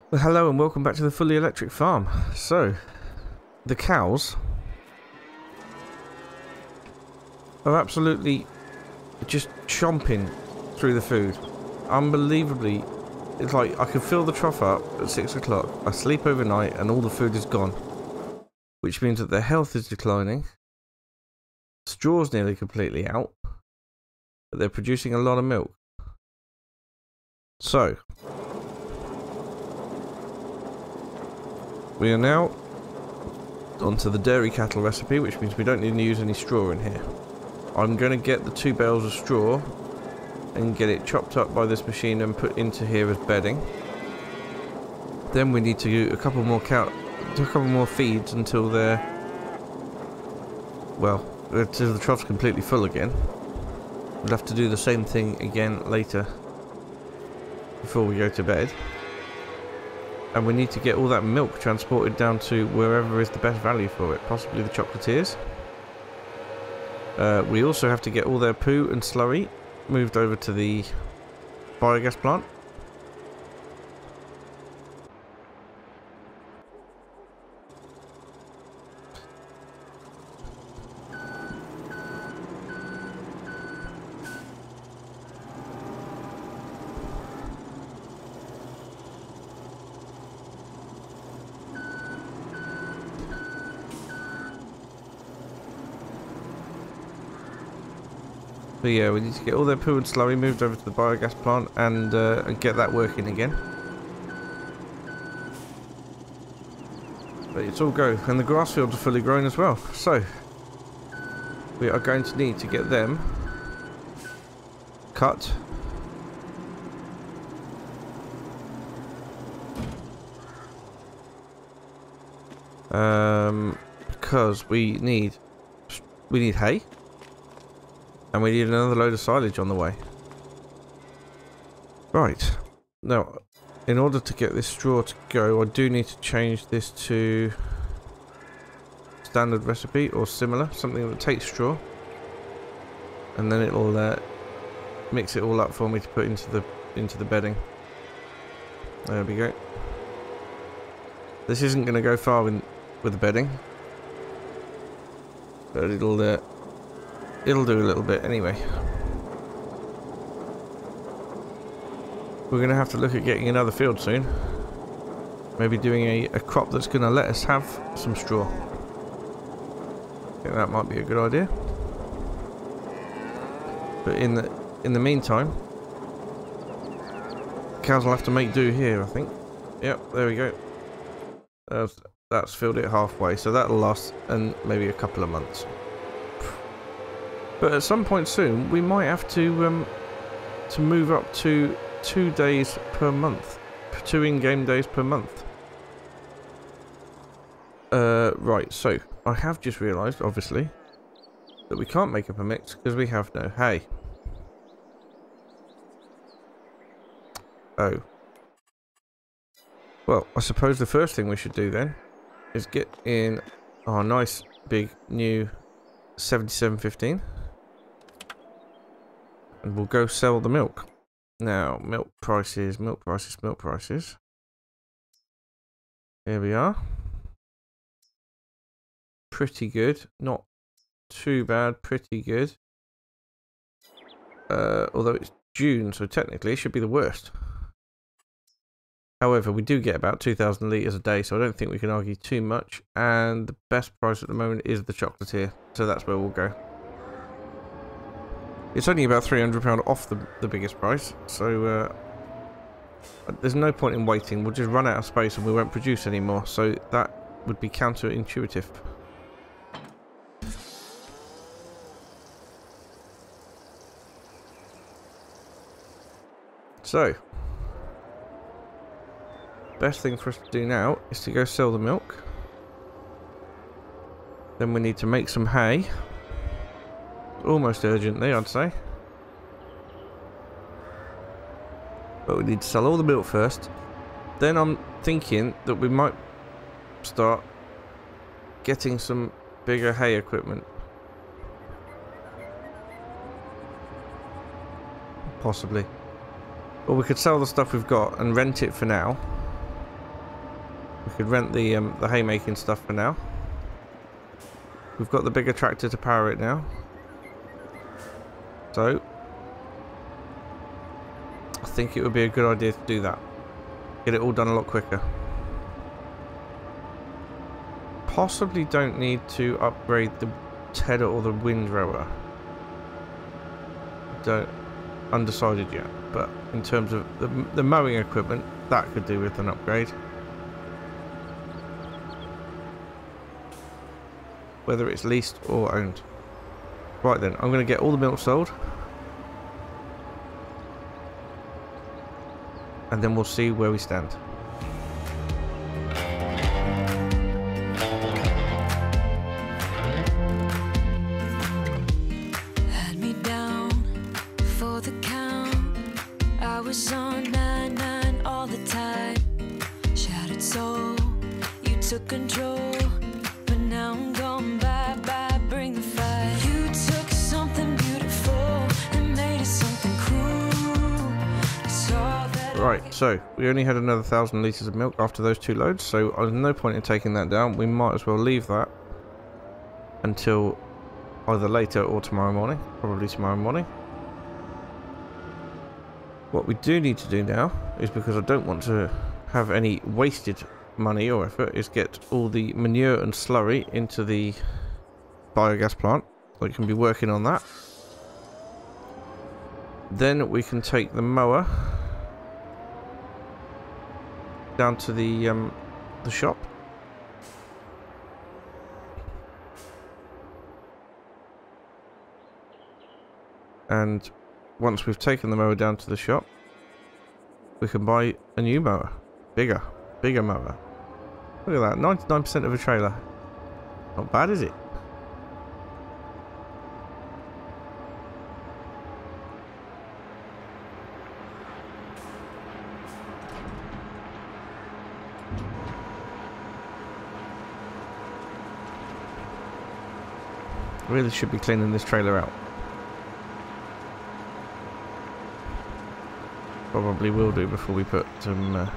Well, hello and welcome back to the fully electric farm. So, the cows are absolutely just chomping through the food. Unbelievably, it's like I can fill the trough up at 6 o'clock, I sleep overnight and all the food is gone. Which means that their health is declining. Straw's nearly completely out. But they're producing a lot of milk. So, we are now onto the dairy cattle recipe, which means we don't need to use any straw in here. I'm going to get the 2 bales of straw and get it chopped up by this machine and put into here as bedding. Then we need to do a couple more feeds until they're, well, until the trough's completely full again. We'll have to do the same thing again later before we go to bed. And we need to get all that milk transported down to wherever is the best value for it, possibly the chocolatiers. We also have to get all their poo and slurry moved over to the biogas plant. But yeah, we need to get all their poo and slurry moved over to the biogas plant and get that working again. But it's all go, and the grass fields are fully grown as well. So we are going to need to get them cut. Because we need hay. And we need another load of silage on the way. Right. Now, in order to get this straw to go, I do need to change this to standard recipe or similar. Something that takes straw. And then it'll mix it all up for me to put into the bedding. There we go. This isn't going to go far with the bedding. But it'll do a little bit anyway. We're going to have to look at getting another field soon. Maybe doing a crop that's going to let us have some straw. I think that might be a good idea. But in the meantime, cows will have to make do here, I think. Yep, there we go. That's filled it halfway, so that'll last maybe a couple of months. But at some point soon, we might have to move up to 2 days per month, 2 in-game days per month. Right. So I have just realised, obviously, that we can't make up a mix because we have no hay. Oh. Well, I suppose the first thing we should do then is get in our nice big new 7715. And we'll go sell the milk. Now, milk prices. Here we are. Pretty good. Not too bad, pretty good. Although it's June, so technically it should be the worst. However, we do get about 2,000 litres a day, so I don't think we can argue too much. And the best price at the moment is the chocolatier, so that's where we'll go. It's only about £300 off the biggest price, so there's no point in waiting. We'll just run out of space and we won't produce anymore, so that would be counterintuitive. So, best thing for us to do now is to go sell the milk. Then we need to make some hay. Almost urgently, I'd say. But we need to sell all the milk first. Then I'm thinking that we might start getting some bigger hay equipment. Possibly. Or we could sell the stuff we've got and rent it for now. We could rent the haymaking stuff for now. We've got the bigger tractor to power it now. So I think it would be a good idea to do that. Get it all done a lot quicker. Possibly don't need to upgrade the tedder or the windrower. Don't undecided yet, but in terms of the mowing equipment, that could do with an upgrade. Whether it's leased or owned. Right then, I'm going to get all the milk sold. And then we'll see where we stand. Had me down for the count. I was on 9-9 all the time. Shattered soul, you took control. But now I'm gone bye-bye, bring the fire. You took something beautiful and made it something cruel. It's all that. Right, so we only had another 1,000 litres of milk after those 2 loads, so there's no point in taking that down. We might as well leave that until either later or tomorrow morning. Probably tomorrow morning. What we do need to do now is, because I don't want to have any wasted money or effort, is get all the manure and slurry into the biogas plant. So we can be working on that. Then we can take the mower down to the shop. And once we've taken the mower down to the shop, we can buy a new mower. Bigger mower. Look at that, 99% of a trailer. Not bad, is it? Really should be cleaning this trailer out. Probably will do before we put the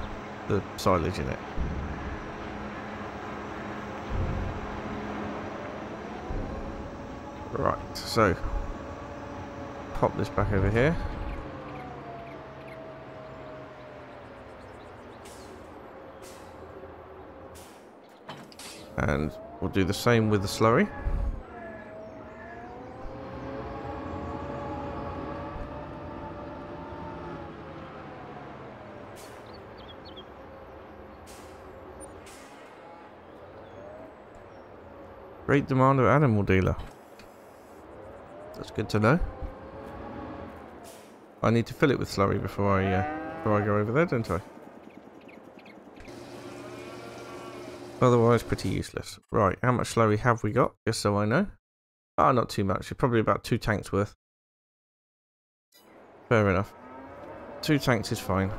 silage in it. Right, so pop this back over here. And we'll do the same with the slurry. Great demand of animal dealer. That's good to know. I need to fill it with slurry before I go over there, don't I? Otherwise, pretty useless. Right, how much slurry have we got? Just so I know. Ah, not too much. Probably about 2 tanks worth. Fair enough. 2 tanks is fine.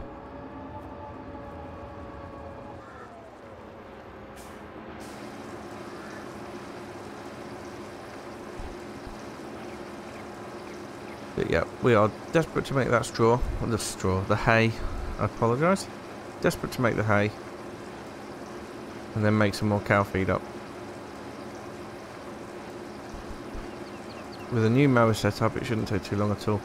But yeah, we are desperate to make that the hay. I apologise. Desperate to make the hay. And then make some more cow feed up. With a new mower setup, it shouldn't take too long at all.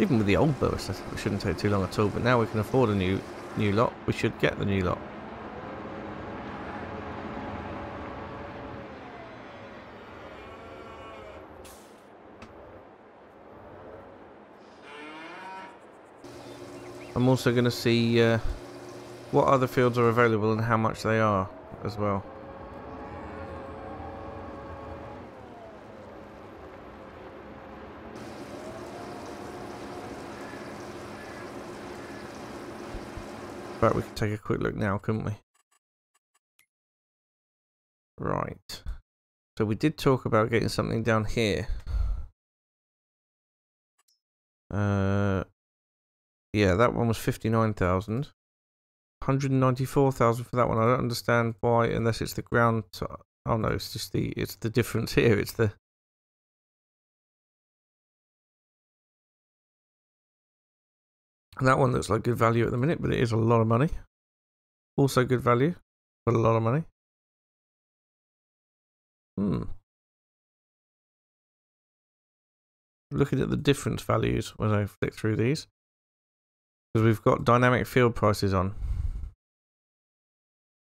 Even with the old mower setup, it shouldn't take too long at all. But now we can afford a new lot. We should get the new lot. I'm also going to see what other fields are available and how much they are as well. But we can take a quick look now, couldn't we? Right. So we did talk about getting something down here. Yeah, that one was 59,000. 194,000 for that one. I don't understand why, unless it's the ground. Oh no, it's just it's the difference here. It's the that one looks like good value at the minute, but it is a lot of money. Also good value, but a lot of money. Looking at the different values when I flick through these, because we've got dynamic field prices on.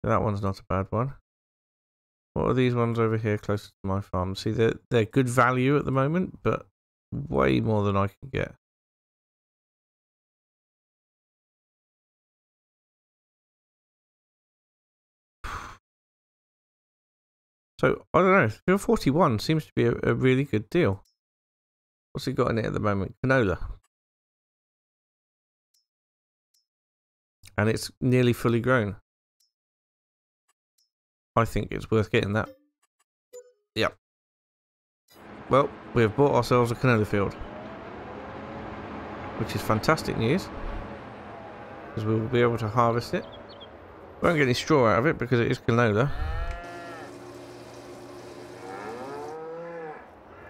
That one's not a bad one. What are these ones over here closer to my farm? See, they're good value at the moment, but way more than I can get. So, I don't know. Field 41 seems to be a really good deal. What's it got in it at the moment? Canola. And it's nearly fully grown. I think it's worth getting that. Yep. Well, we have bought ourselves a canola field, which is fantastic news, because we will be able to harvest it. We won't get any straw out of it because it is canola,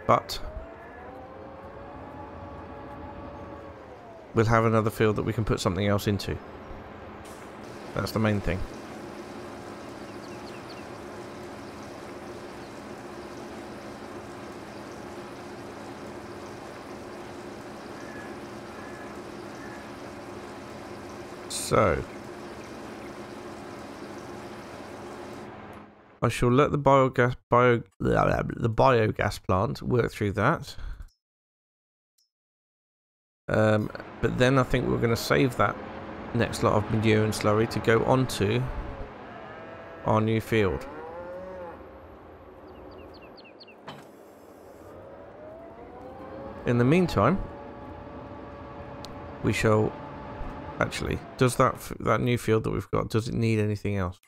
but we'll have another field that we can put something else into. That's the main thing. So I shall let the biogas plant work through that. But then I think we're going to save that next lot of manure and slurry to go onto our new field. In the meantime, we shall actually, does that new field that we've got, does it need anything else?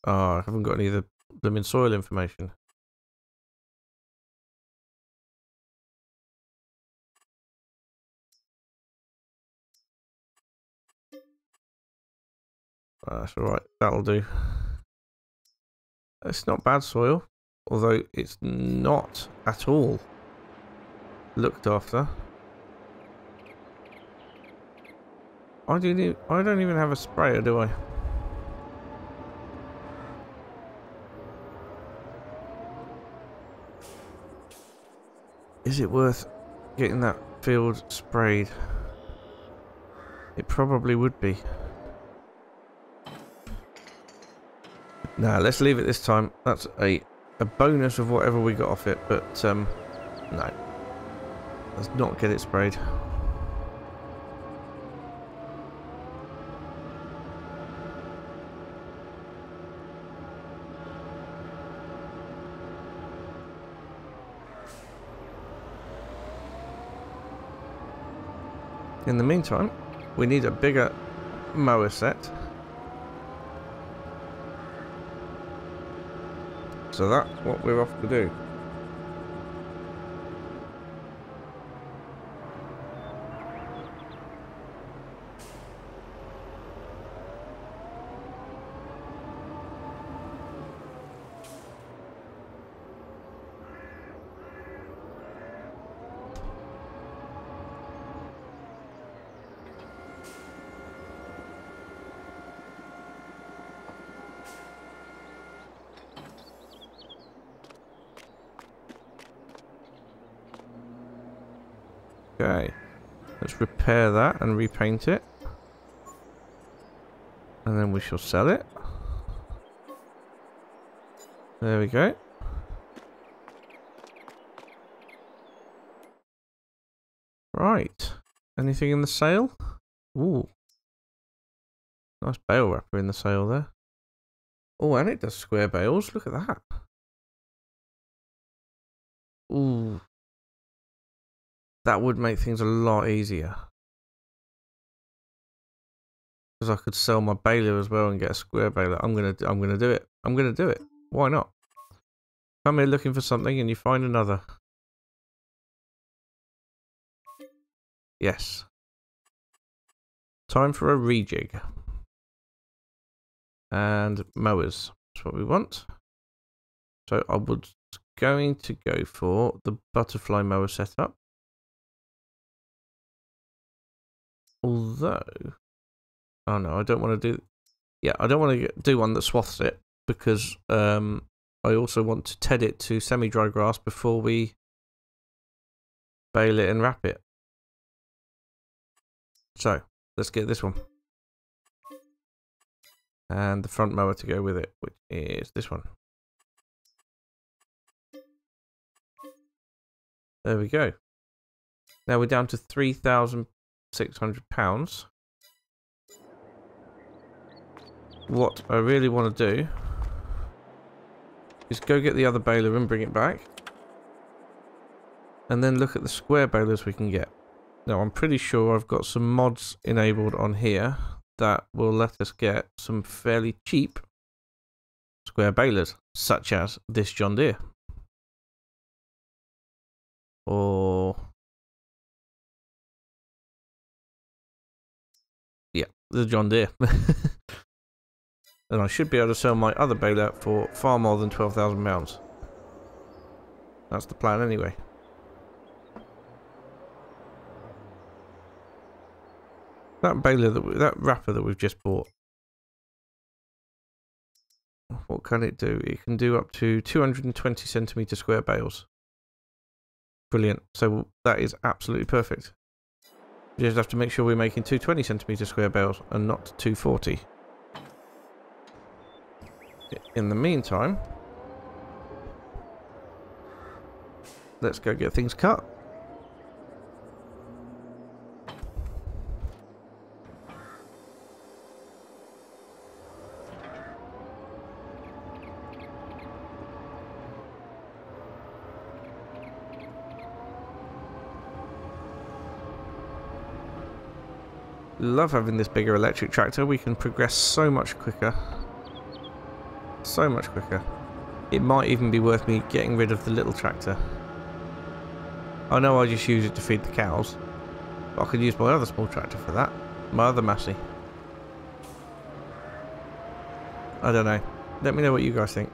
Oh, I haven't got any of the blooming soil information. That's alright, that'll do. It's not bad soil, although it's not at all looked after. I don't even have a sprayer, do I? Is it worth getting that field sprayed? It probably would be. Nah, let's leave it this time. That's a bonus of whatever we got off it, but no. Let's not get it sprayed. In the meantime, we need a bigger mower set. So that's what we're off to do. Okay, let's repair that and repaint it, and then we shall sell it. There we go. Right, anything in the sale? Ooh, nice bale wrapper in the sale there. Oh, and it does square bales, look at that. Ooh. That would make things a lot easier. Because I could sell my baler as well and get a square baler. I'm gonna do it. I'm gonna do it. Why not? Come here looking for something and you find another. Yes. Time for a rejig. And mowers. That's what we want. So I was going to go for the butterfly mower setup. Although, oh no, I don't want to do. Yeah, I don't want to do one that swaths it because I also want to ted it to semi-dry grass before we bale it and wrap it. So let's get this one. And the front mower to go with it, which is this one. There we go. Now we're down to £3,600. What I really want to do is go get the other baler and bring it back. And then look at the square balers we can get. Now I'm pretty sure I've got some mods enabled on here that will let us get some fairly cheap square balers, such as this John Deere. Or... yeah, the John Deere. And I should be able to sell my other baler for far more than £12,000. That's the plan anyway. That baler, that wrapper that we've just bought, what can it do? It can do up to 220 centimetre square bales. Brilliant. So that is absolutely perfect. We just have to make sure we're making 220 centimetre square bales and not 240. In the meantime, let's go get things cut. Love having this bigger electric tractor. We can progress so much quicker. So much quicker. It might even be worth me getting rid of the little tractor. I know I just use it to feed the cows, but I could use my other small tractor for that. My other Massey. I don't know. Let me know what you guys think.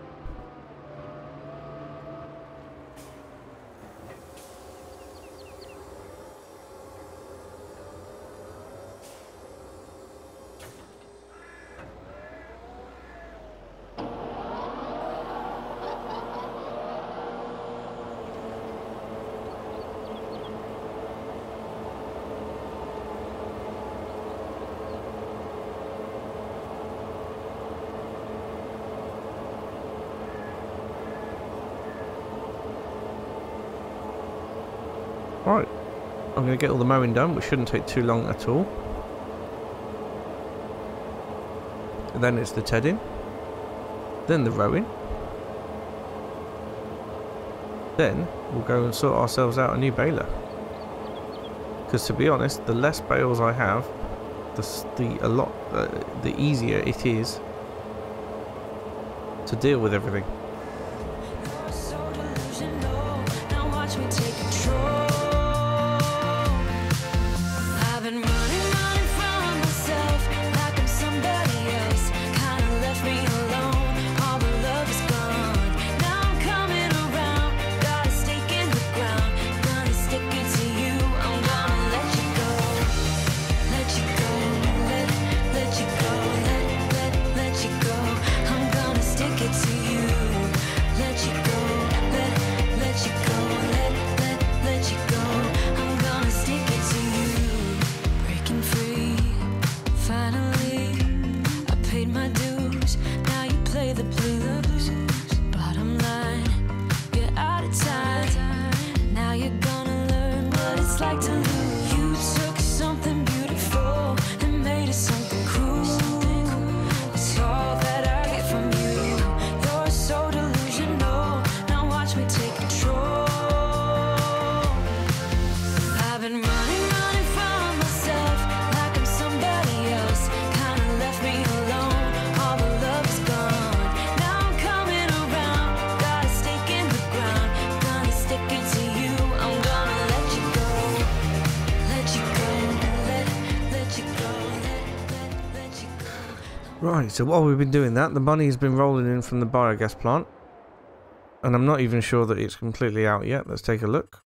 Right, I'm going to get all the mowing done, which shouldn't take too long at all. And then it's the tedding, then the rowing. Then we'll go and sort ourselves out a new baler. Because to be honest, the less bales I have, the easier it is to deal with everything. Right, so while we've been doing that, the money's been rolling in from the biogas plant. And I'm not even sure that it's completely out yet. Let's take a look.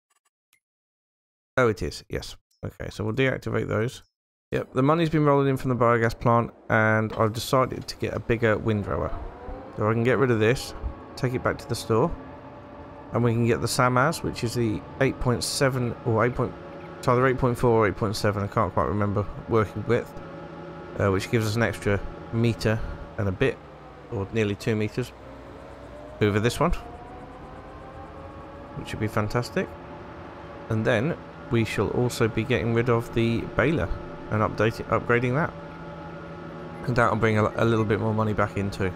Oh, it is. Yes. Okay, so we'll deactivate those. Yep, the money's been rolling in from the biogas plant, and I've decided to get a bigger windrower. So I can get rid of this, take it back to the store, and we can get the SAMAS, which is the 8.7 or 8. It's either 8.4 or 8.7, I can't quite remember, working width, which gives us an extra metre and a bit, or nearly 2 metres, over this one, which would be fantastic. And then we shall also be getting rid of the baler and upgrading that, and that will bring a little bit more money back in too.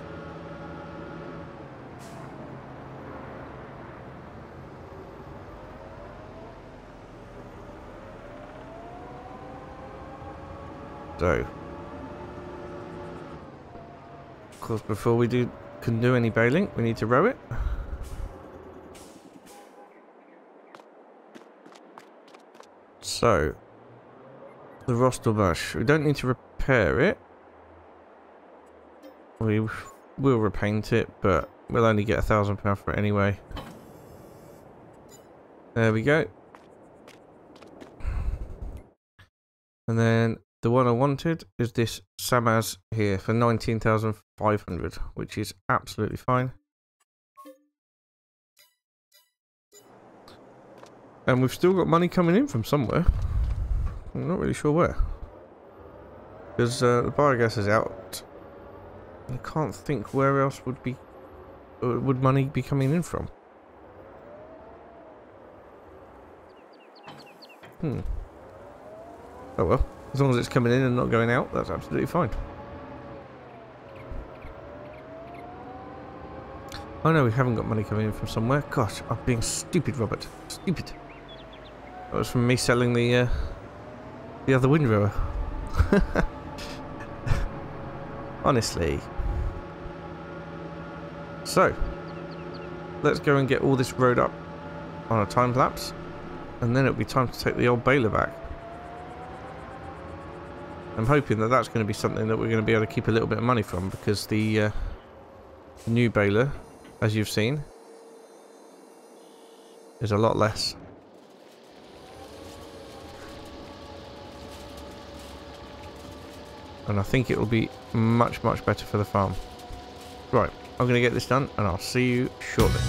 So, of course, before we can do any baling, we need to row it. So, the Rostelbush, we don't need to repair it. We will repaint it, but we'll only get £1,000 for it anyway. There we go. And then the one I wanted is this SAMAS here for 19,500, which is absolutely fine. And we've still got money coming in from somewhere. I'm not really sure where. Because the biogas is out. I can't think where else would money be coming in from. Oh well. As long as it's coming in and not going out, that's absolutely fine. Oh no, we haven't got money coming in from somewhere. Gosh, I'm being stupid, Robert. Stupid. That was from me selling the other windrower. Honestly. So, let's go and get all this rowed up on a time lapse, and then it'll be time to take the old baler back. I'm hoping that that's going to be something that we're going to be able to keep a little bit of money from, because the new baler, as you've seen, is a lot less. And I think it will be much, much better for the farm. Right, I'm going to get this done, and I'll see you shortly.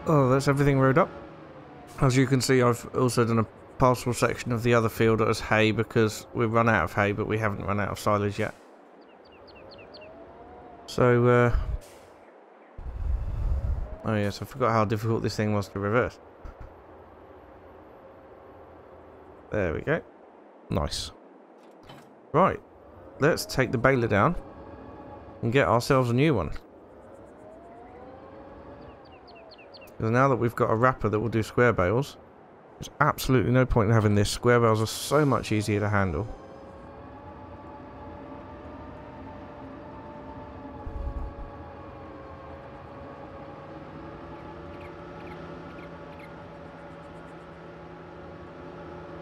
Oh, that's everything rowed up. As you can see, I've also done a partial section of the other field as hay, because we've run out of hay, but we haven't run out of silage yet. So, oh yes, I forgot how difficult this thing was to reverse. There we go. Nice. Right, let's take the baler down and get ourselves a new one. Because now that we've got a wrapper that will do square bales, there's absolutely no point in having this. Square bales are so much easier to handle.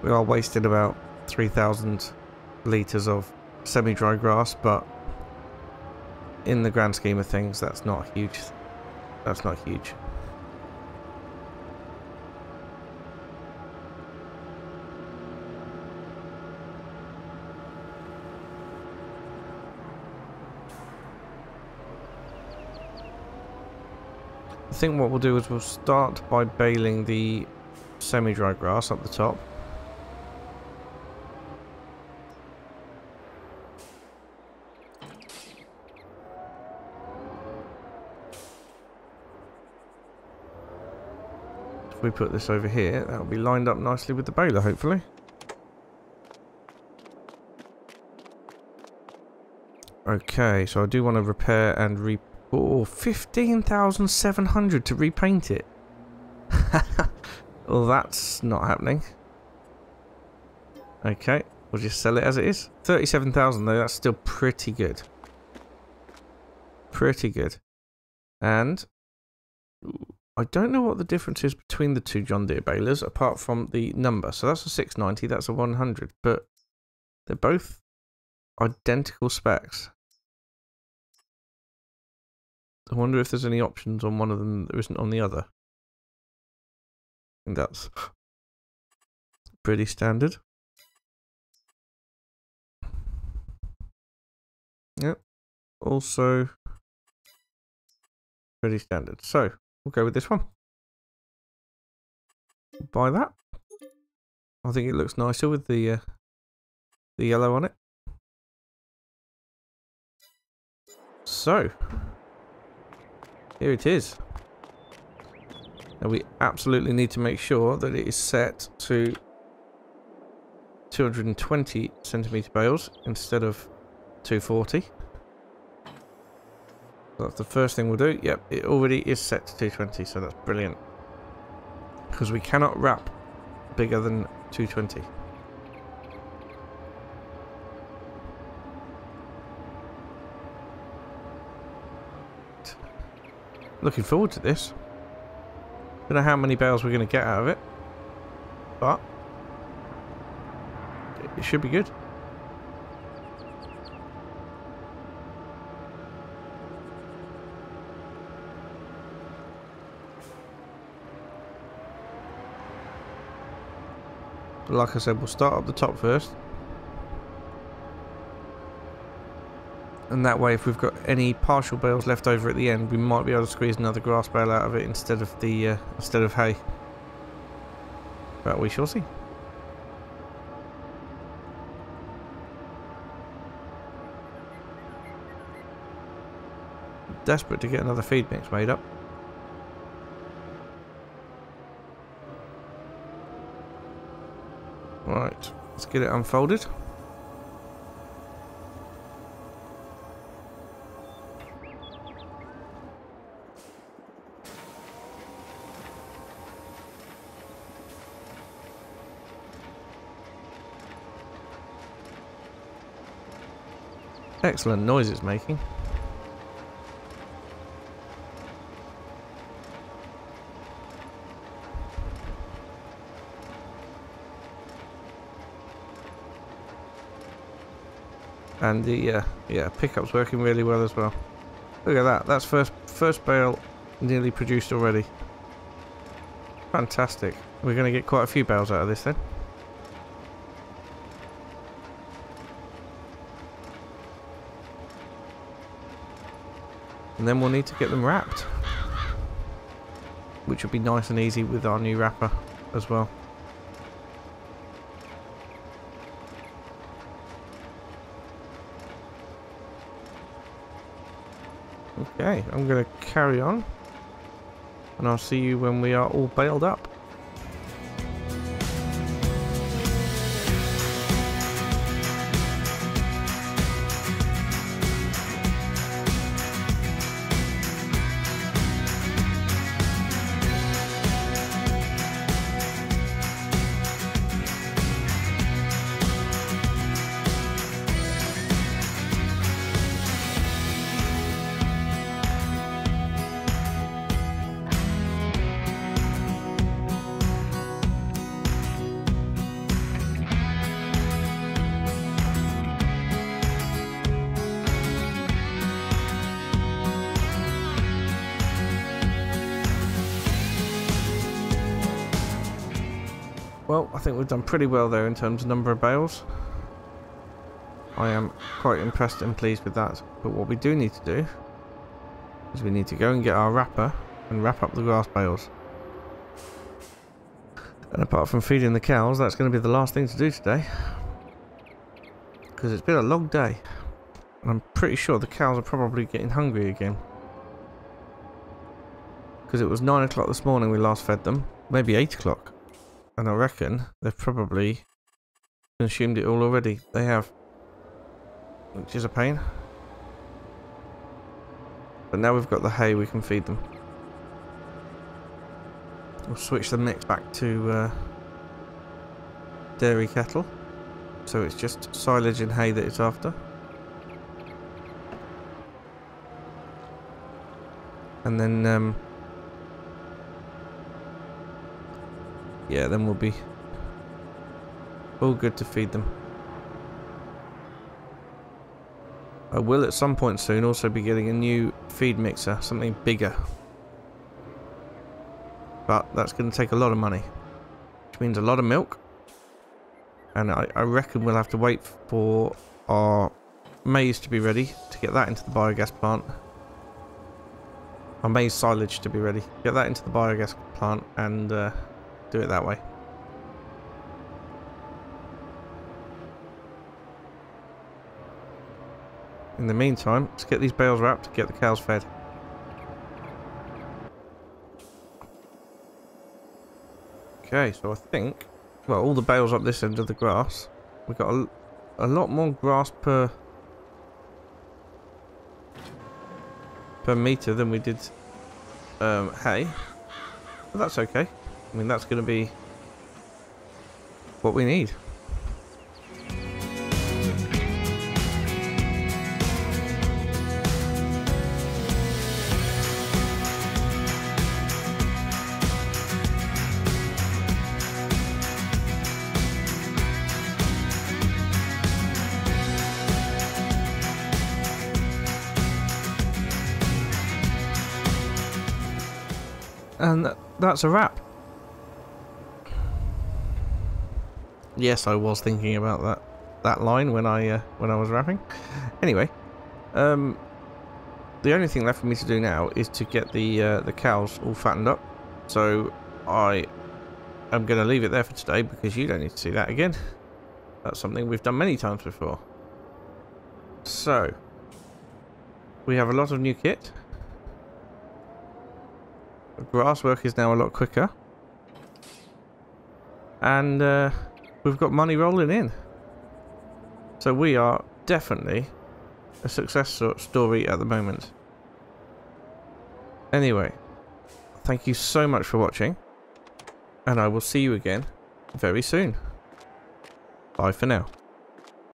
We are wasting about 3,000 litres of semi-dry grass, but in the grand scheme of things, that's not huge. That's not huge. I think what we'll do is we'll start by baling the semi-dry grass up the top. If we put this over here, that'll be lined up nicely with the baler, hopefully. Okay, so I do want to repair and oh, 15,700 to repaint it. Well, that's not happening. Okay, we'll just sell it as it is. 37,000 though, that's still pretty good. Pretty good. And I don't know what the difference is between the two John Deere balers apart from the number. So that's a 690, that's a 100, but they're both identical specs. I wonder if there's any options on one of them that there isn't on the other. I think that's pretty standard. Yep. Also pretty standard. So we'll go with this one. Buy that. I think it looks nicer with the yellow on it. So here it is. Now we absolutely need to make sure that it is set to 220 centimetre bales instead of 240. That's the first thing we'll do. Yep, it already is set to 220, so that's brilliant. Because we cannot wrap bigger than 220. Looking forward to this. Don't know how many bales we're going to get out of it, but it should be good. But like I said, we'll start up the top first. And that way, if we've got any partial bales left over at the end, we might be able to squeeze another grass bale out of it instead of hay. But we shall see. Desperate to get another feed mix made up. Right, let's get it unfolded. Excellent noise it's making. And the pickup's working really well as well. Look at that. That's first bale nearly produced already. Fantastic. We're going to get quite a few bales out of this then. And then we'll need to get them wrapped, which will be nice and easy with our new wrapper as well. Okay, I'm going to carry on, and I'll see you when we are all baled up. Well, I think we've done pretty well there in terms of number of bales. I am quite impressed and pleased with that. But what we do need to do is we need to go and get our wrapper and wrap up the grass bales. And apart from feeding the cows, that's going to be the last thing to do today. Because it's been a long day. And I'm pretty sure the cows are probably getting hungry again. Because it was 9 o'clock this morning we last fed them. Maybe 8 o'clock. And I reckon they've probably consumed it all already. They have. Which is a pain. But now we've got the hay, we can feed them. We'll switch the mix back to dairy cattle. So it's just silage and hay that it's after. And then, yeah, then we'll be all good to feed them. I will at some point soon also be getting a new feed mixer, something bigger. But that's going to take a lot of money, which means a lot of milk. And I reckon we'll have to wait for our maize to be ready to get that into the biogas plant. Our maize silage to be ready. Get that into the biogas plant and do it that way. In the meantime, let's get these bales wrapped, get the cows fed. Okay, so I think, well, all the bales up this end of the grass. We've got a lot more grass per meter than we did hay. But that's okay. I mean, that's going to be what we need. And that's a wrap. Yes, I was thinking about that line when I was rapping. Anyway, the only thing left for me to do now is to get the cows all fattened up. So I am going to leave it there for today because you don't need to see that again. That's something we've done many times before. So we have a lot of new kit. Grass work is now a lot quicker. And we've got money rolling in. So we are definitely a success story at the moment. Anyway, thank you so much for watching. And I will see you again very soon. Bye for now.